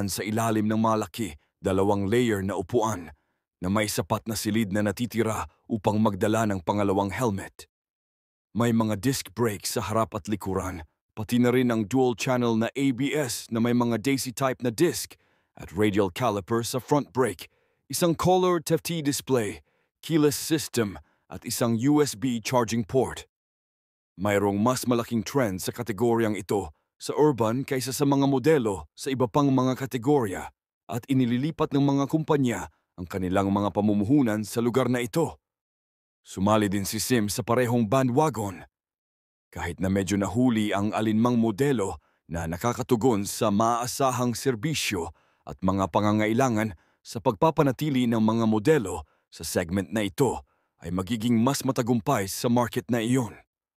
sa ilalim ng malaki, dalawang layer na upuan na may sapat na silid na natitira upang magdala ng pangalawang helmet. May mga disc brakes sa harap at likuran, pati na rin ang dual-channel na ABS na may mga daisy-type na disc at radial caliper sa front brake, isang color TFT display, keyless system at isang USB charging port. Mayroong mas malaking trend sa kategoryang ito sa urban kaysa sa mga modelo sa iba pang mga kategorya at inililipat ng mga kumpanya ang kanilang mga pamumuhunan sa lugar na ito. Sumali din si Sim sa parehong bandwagon. Kahit na medyo nahuli ang alinmang modelo na nakakatugon sa maaasahang serbisyo at mga pangangailangan sa pagpapanatili ng mga modelo sa segment na ito ay magiging mas matagumpay sa market na iyon.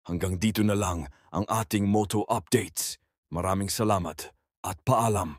Hanggang dito na lang ang ating Moto Updates. Maraming salamat at paalam.